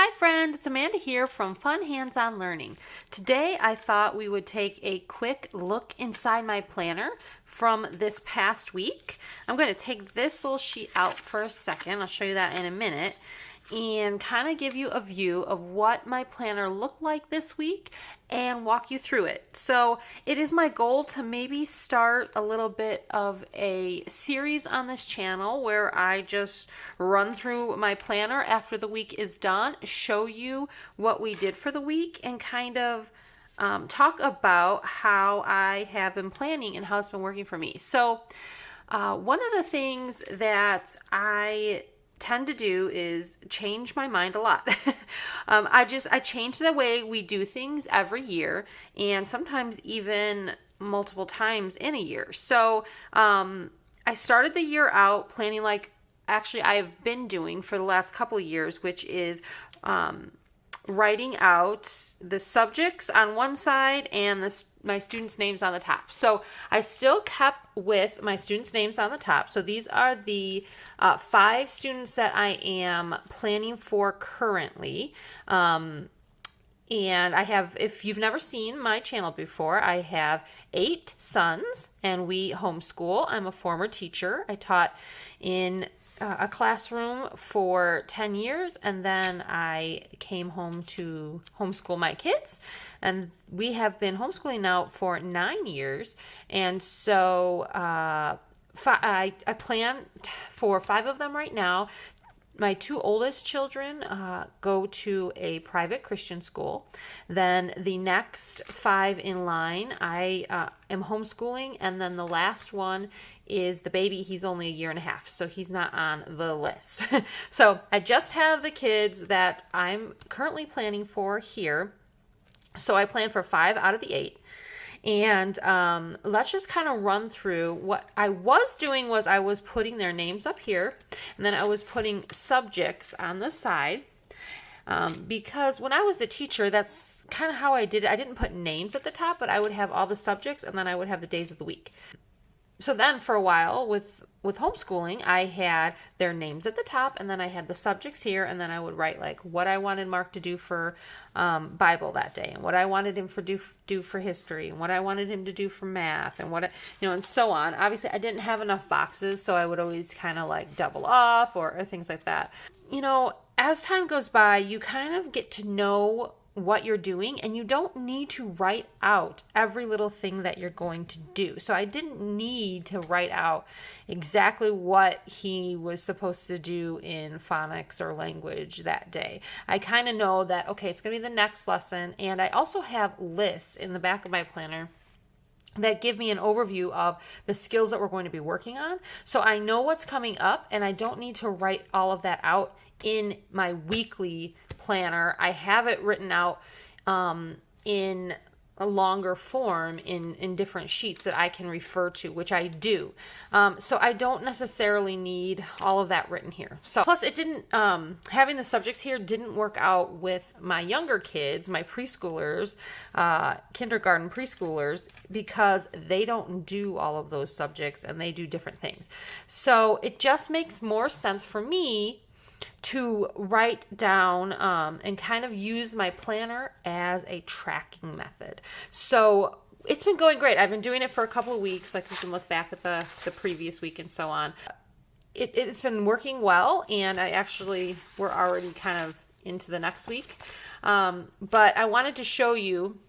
Hi friends, it's Amanda here from Fun Hands-On Learning. Today I thought we would take a quick look inside my planner from this past week. I'm going to take this little sheet out for a second. I'll show you that in a minute. And kind of give you a view of what my planner looked like this week and walk you through it. So it is my goal to maybe start a little bit of a series on this channel where I just run through my planner after the week is done, show you what we did for the week, and kind of talk about how I have been planning and how it's been working for me. So one of the things that I tend to do is change my mind a lot. I change the way we do things every year, and sometimes even multiple times in a year. So I started the year out planning like actually I've been doing for the last couple of years, which is writing out the subjects on one side and my students' names on the top. So I still kept with my students' names on the top. So these are the 5 students that I am planning for currently. And I have, if you've never seen my channel before, I have 8 sons and we homeschool. I'm a former teacher. I taught in a classroom for 10 years, and then I came home to homeschool my kids, and we have been homeschooling now for 9 years. And so I plan for 5 of them right now. My 2 oldest children go to a private Christian school. Then the next 5 in line, I am homeschooling. And then the last one is the baby. He's only 1.5 years, so he's not on the list. So I just have the kids that I'm currently planning for here. So I plan for 5 out of the 8. And let's just kind of run through what I was doing. Was I was putting their names up here, and then I was putting subjects on the side, because when I was a teacher, that's kind of how I did it. I didn't put names at the top, but I would have all the subjects, and then I would have the days of the week. So then for a while with homeschooling, I had their names at the top, and then I had the subjects here, and then I would write like what I wanted Mark to do for Bible that day, and what I wanted him to do for history, and what I wanted him to do for math, and and so on. Obviously, I didn't have enough boxes, so I would always kind of like double up or things like that. As time goes by, you kind of get to know what you're doing, and you don't need to write out every little thing that you're going to do. So I didn't need to write out exactly what he was supposed to do in phonics or language that day. I kind of know that, okay, it's going to be the next lesson. And I also have lists in the back of my planner that give me an overview of the skills that we're going to be working on. So I know what's coming up, and I don't need to write all of that out in my weekly planner. I have it written out in a longer form in different sheets that I can refer to, which I do. So I don't necessarily need all of that written here. So plus it didn't, having the subjects here didn't work out with my younger kids, my preschoolers, kindergarten preschoolers, because they don't do all of those subjects and they do different things. So it just makes more sense for me to write down and kind of use my planner as a tracking method. So it's been going great. I've been doing it for a couple of weeks. Like we can look back at the previous week and so on. It's been working well, and we're already kind of into the next week. But I wanted to show you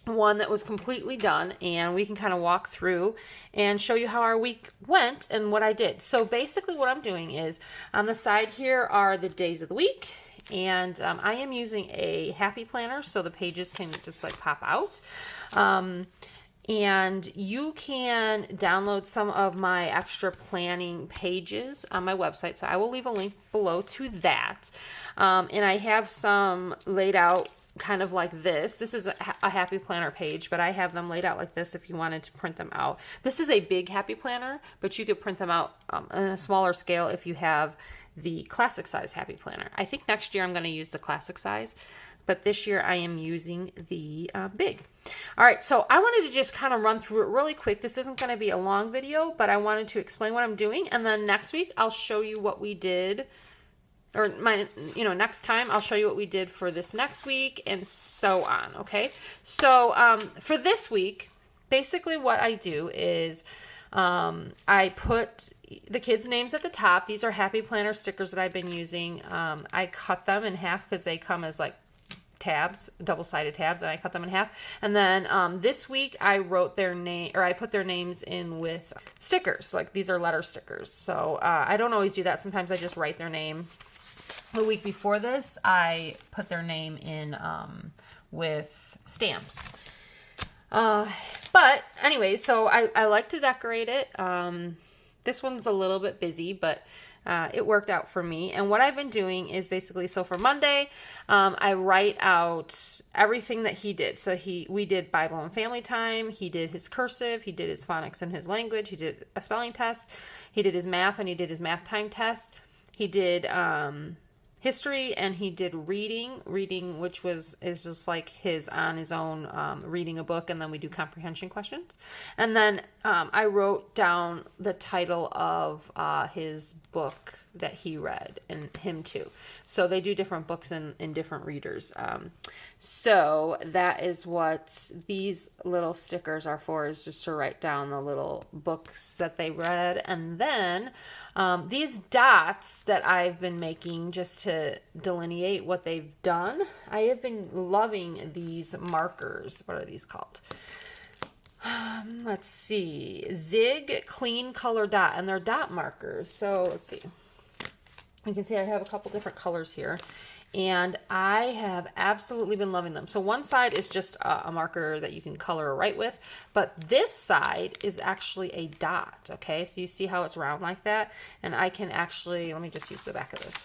one that was completely done, and we can kind of walk through and show you how our week went and what I did. So basically what I'm doing is on the side here are the days of the week, and I am using a happy planner so the pages can just like pop out. And you can download some of my extra planning pages on my website, so I will leave a link below to that. And I have some laid out kind of like this. This is a happy planner page, but I have them laid out like this if you wanted to print them out. This is a big happy planner, but you could print them out on a smaller scale if you have the classic size happy planner. I think next year I'm going to use the classic size, but this year I am using the big. All right, so I wanted to just kind of run through it really quick. This isn't going to be a long video, but I wanted to explain what I'm doing, and then next week I'll show you what we did or my, next time I'll show you what we did for this next week and so on, okay? So for this week, basically what I do is I put the kids' names at the top. These are Happy Planner stickers that I've been using. I cut them in half because they come as like tabs, double-sided tabs, and I cut them in half. And then this week I wrote their name, or I put their names in with stickers. Like these are letter stickers. So I don't always do that. Sometimes I just write their name. The week before this, I put their name in with stamps. But anyway, so I like to decorate it. This one's a little bit busy, but it worked out for me. And what I've been doing is basically, so for Monday, I write out everything that he did. So we did Bible and family time. He did his cursive. He did his phonics and his language. He did a spelling test. He did his math, and he did his math time test. He did history, and he did reading, which is just like on his own, reading a book, and then we do comprehension questions. And then I wrote down the title of his book that he read, and him too. So they do different books in different readers. So that is what these little stickers are for, is just to write down the little books that they read. And then these dots that I've been making just to delineate what they've done, I have been loving these markers. What are these called? Let's see. Zig Clean Color Dot, and they're dot markers. So let's see. You can see I have a couple different colors here, and I have absolutely been loving them. So one side is just a marker that you can color or write with, but this side is actually a dot, okay? So you see how it's round like that? And I can actually, let me just use the back of this.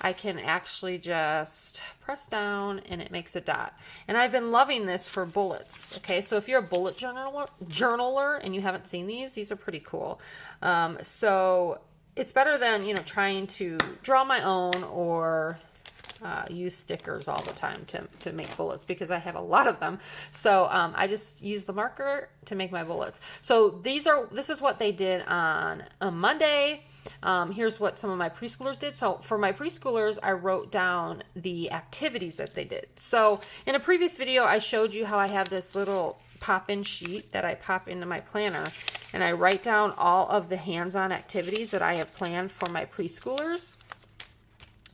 I can actually just press down and it makes a dot. And I've been loving this for bullets, okay? So if you're a bullet journaler and you haven't seen these are pretty cool. So it's better than, trying to draw my own or use stickers all the time to make bullets, because I have a lot of them. So I just use the marker to make my bullets. So this is what they did on a Monday. Here's what some of my preschoolers did. So for my preschoolers, I wrote down the activities that they did. So in a previous video, I showed you how I have this little pop-in sheet that I pop into my planner, and I write down all of the hands-on activities that I have planned for my preschoolers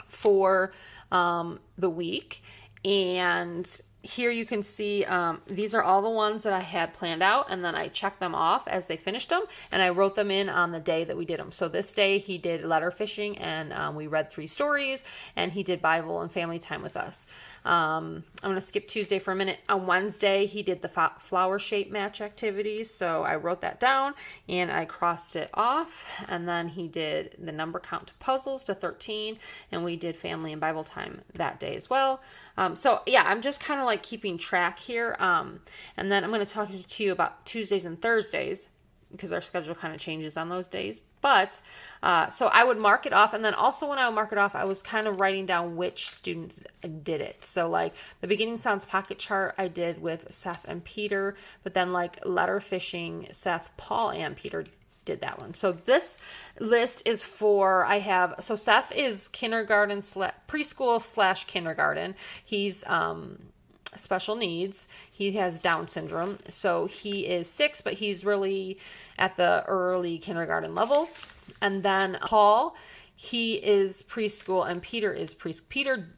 for the week. And here you can see these are all the ones that I had planned out, and then I checked them off as they finished them, and I wrote them in on the day that we did them. So this day he did letter fishing, and we read 3 stories, and he did Bible and family time with us. I'm going to skip Tuesday for a minute. On Wednesday, he did the flower shape match activities. So I wrote that down and I crossed it off. And then he did the number count to puzzles to 13. And we did family and Bible time that day as well. So yeah, I'm just kind of like keeping track here. And then I'm going to talk to you about Tuesdays and Thursdays, because our schedule kind of changes on those days. But so I would mark it off, and then also when I would mark it off, I was kind of writing down which students did it. So like the Beginning Sounds pocket chart I did with Seth and Peter, but then like letter fishing, Seth, Paul, and Peter did that one. So this list is for, so Seth is preschool / kindergarten. He's special needs. He has Down syndrome. So he is 6, but he's really at the early kindergarten level. And then Paul, he is preschool, and Peter is preschool. Peter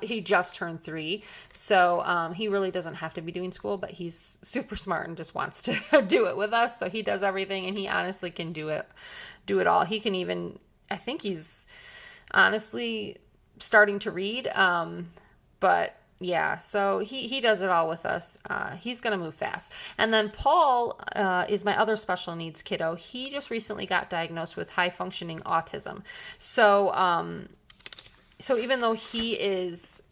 he just turned 3. So he really doesn't have to be doing school, but he's super smart and just wants to do it with us. So he does everything, and he honestly can do it all. He can even, I think he's honestly starting to read. But yeah, so he does it all with us. He's going to move fast. And then Paul is my other special needs kiddo. He just recently got diagnosed with high functioning autism. So, so even though he is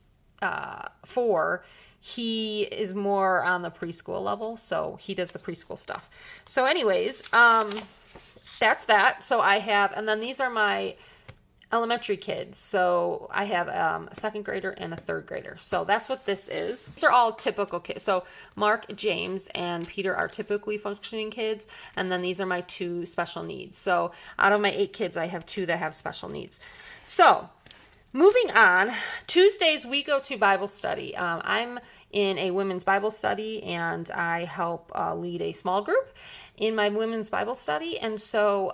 4, he is more on the preschool level. So he does the preschool stuff. So anyways, that's that. So I have, and then these are my elementary kids. So I have a second grader and a third grader. So that's what this is. These are all typical kids. So Mark, James, and Peter are typically functioning kids. And then these are my 2 special needs. So out of my 8 kids, I have 2 that have special needs. So moving on, Tuesdays we go to Bible study. I'm in a women's Bible study, and I help lead a small group in my women's Bible study. And so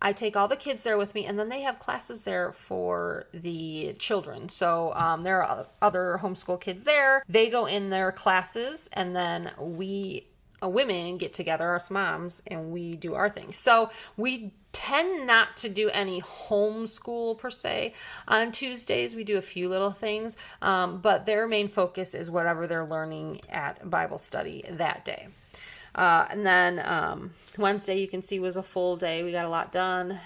I take all the kids there with me, and then they have classes there for the children. So there are other homeschool kids there. They go in their classes, and then we women get together, us moms, and we do our thing. So we tend not to do any homeschool per se on Tuesdays. We do a few little things, but their main focus is whatever they're learning at Bible study that day. And then Wednesday, you can see, was a full day. We got a lot done.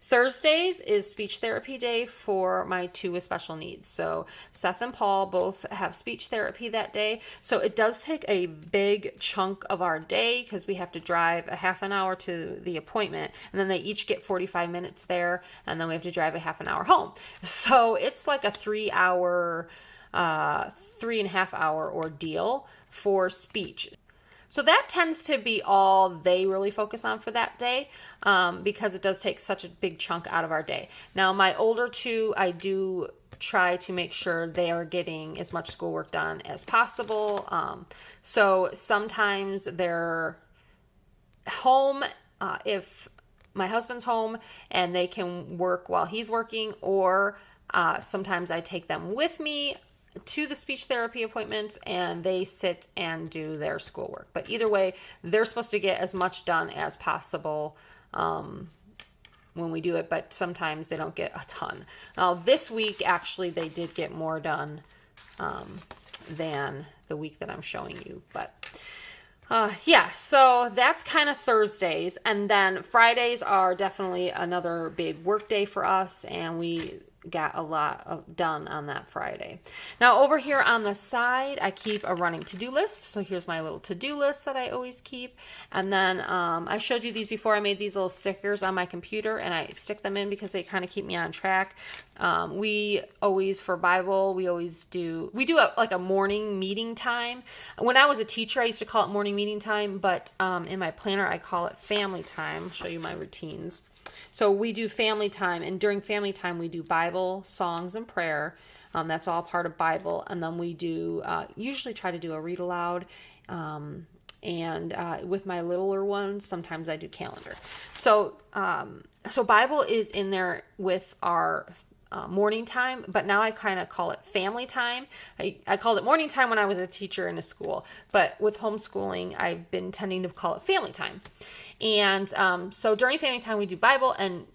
Thursdays is speech therapy day for my 2 with special needs. So Seth and Paul both have speech therapy that day. So it does take a big chunk of our day because we have to drive a half an hour to the appointment, and then they each get 45 minutes there, and then we have to drive a half an hour home. So it's like a 3-hour, 3.5 hour ordeal for speech. So that tends to be all they really focus on for that day, because it does take such a big chunk out of our day. Now, my older 2, I do try to make sure they are getting as much schoolwork done as possible. So sometimes they're home if my husband's home and they can work while he's working, or sometimes I take them with me to the speech therapy appointments and they sit and do their schoolwork. But either way, they're supposed to get as much done as possible when we do it, but sometimes they don't get a ton. Now this week, actually, they did get more done than the week that I'm showing you. But yeah, so that's kind of Thursdays. And then Fridays are definitely another big work day for us, and we got a lot done on that Friday. Now over here on the side, I keep a running to-do list. So here's my little to-do list that I always keep. And then I showed you these before. I made these little stickers on my computer and I stick them in because they kind of keep me on track. We always, for Bible, we do like a morning meeting time. When I was a teacher, I used to call it morning meeting time, but in my planner, I call it family time. I'll show you my routines. So we do family time, and during family time, we do Bible, songs, and prayer. That's all part of Bible. And then we do, usually try to do a read aloud. And with my littler ones, sometimes I do calendar. So Bible is in there with our morning time, but now I kind of call it family time. I called it morning time when I was a teacher in a school, but with homeschooling, I've been tending to call it family time. And so during family time, we do Bible, and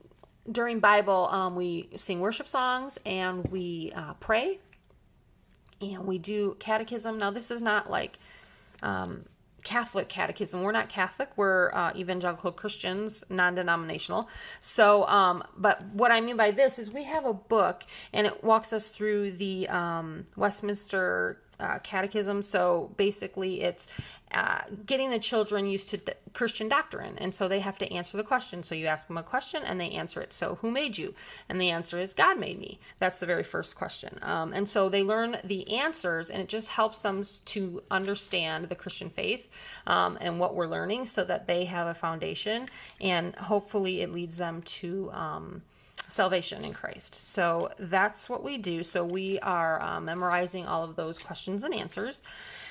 during Bible, we sing worship songs, and we pray, and we do catechism. Now, this is not like Catholic catechism. We're not Catholic. We're evangelical Christians, non-denominational. So, but what I mean by this is we have a book, and it walks us through the Westminster catechism. So basically it's getting the children used to Christian doctrine, and so they have to answer the question. So you ask them a question and they answer it. So who made you? And the answer is God made me. That's the very first question. And so they learn the answers, and it just helps them to understand the Christian faith and what we're learning, so that they have a foundation, and hopefully it leads them to salvation in Christ. So that's what we do. So we are memorizing all of those questions and answers.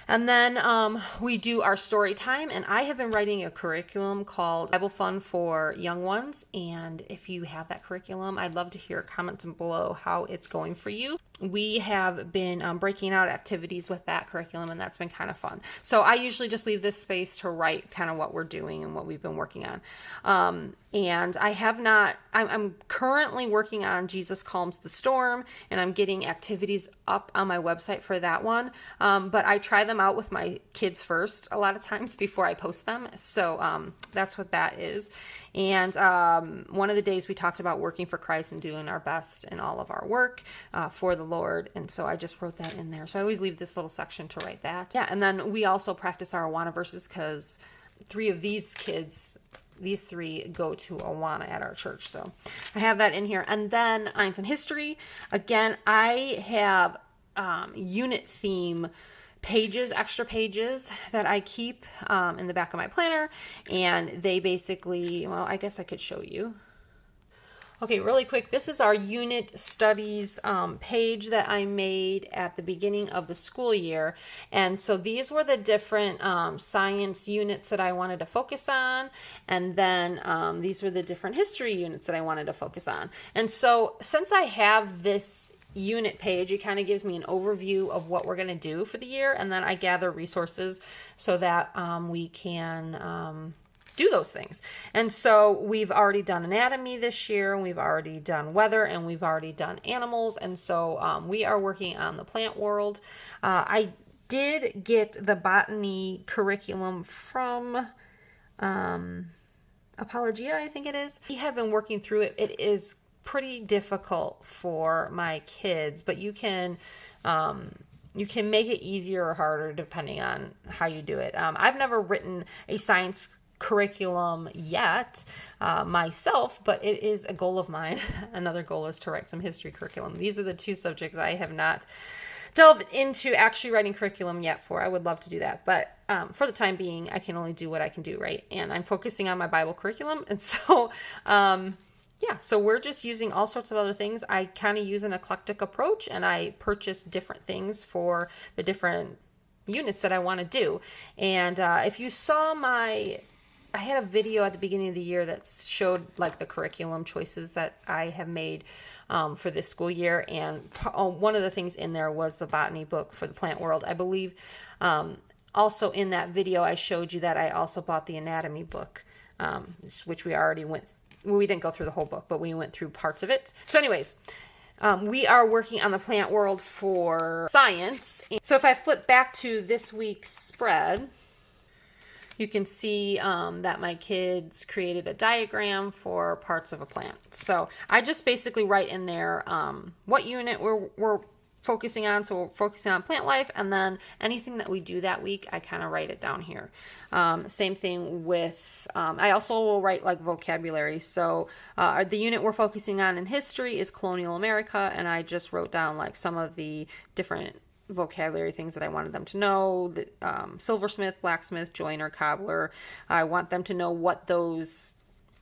And then we do our story time, and I have been writing a curriculum called Bible Fun for Young Ones. And if you have that curriculum, I'd love to hear comments below how it's going for you. We have been breaking out activities with that curriculum, and that's been kind of fun. So I usually just leave this space to write kind of what we're doing and what we've been working on. And I'm currently working on Jesus Calms the Storm, and I'm getting activities up on my website for that one. But I try them out with my kids first a lot of times before I post them. So that's what that is. And one of the days we talked about working for Christ and doing our best in all of our work for the Lord. And so I just wrote that in there. So I always leave this little section to write that. Yeah. And then we also practice our Awana verses, because 3 of these kids these 3 go to Awana at our church. So I have that in here. And then science and history. Again, I have unit theme pages, extra pages that I keep in the back of my planner. And they basically, well, I guess I could show you. Okay, really quick, this is our unit studies page that I made at the beginning of the school year. And so these were the different science units that I wanted to focus on. And then these were the different history units that I wanted to focus on. And so since I have this unit page, it kind of gives me an overview of what we're going to do for the year. And then I gather resources so that we can do those things. And so we've already done anatomy this year, and we've already done weather, and we've already done animals. And so we are working on the plant world. I did get the botany curriculum from Apologia, I think it is. We have been working through it. It is pretty difficult for my kids, but you can make it easier or harder depending on how you do it. I've never written a science curriculum yet myself, but it is a goal of mine. Another goal is to write some history curriculum. These are the 2 subjects I have not delved into actually writing curriculum yet for. I would love to do that, but for the time being, I can only do what I can do, right? And I'm focusing on my Bible curriculum, and so yeah, so we're just using all sorts of other things. I kind of use an eclectic approach, and I purchase different things for the different units that I want to do. And if you saw I had a video at the beginning of the year that showed like the curriculum choices that I have made for this school year. And one of the things in there was the botany book for the plant world. I believe also in that video, I showed you that I also bought the anatomy book, which we already we didn't go through the whole book, but we went through parts of it. So anyways, we are working on the plant world for science. So if I flip back to this week's spread, you can see that my kids created a diagram for parts of a plant. So I just basically write in there what unit we're focusing on. So we're focusing on plant life, and then anything that we do that week, I kind of write it down here. Same thing with, I also will write like vocabulary. So the unit we're focusing on in history is colonial America, and I just wrote down like some of the different vocabulary things that I wanted them to know. Silversmith, blacksmith, joiner, cobbler. I want them to know what those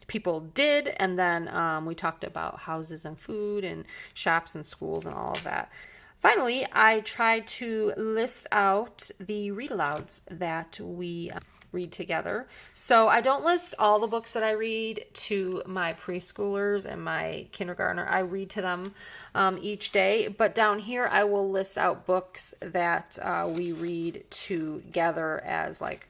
people did, and then we talked about houses and food and shops and schools and all of that. Finally, I tried to list out the read alouds that we read together. So I don't list all the books that I read to my preschoolers and my kindergartner. I read to them each day, but down here I will list out books that we read together as like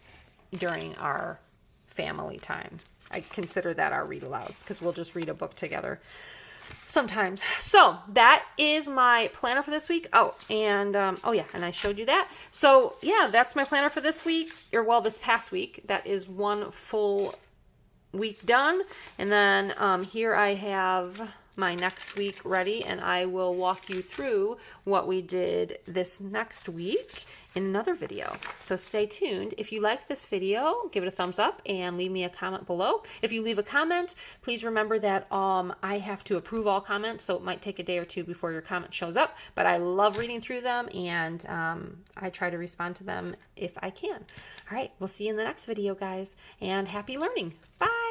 during our family time. I consider that our read alouds because we'll just read a book together sometimes. So that is my planner for this week. Oh, and oh yeah, and I showed you that. So yeah, that's my planner for this week, or well, this past week. That is one full week done. And then here I have my next week ready, and I will walk you through what we did this next week in another video. So stay tuned. If you liked this video, give it a thumbs up and leave me a comment below. If you leave a comment, please remember that I have to approve all comments, so it might take a day or 2 before your comment shows up, but I love reading through them, and I try to respond to them if I can. All right, we'll see you in the next video, guys, and happy learning. Bye.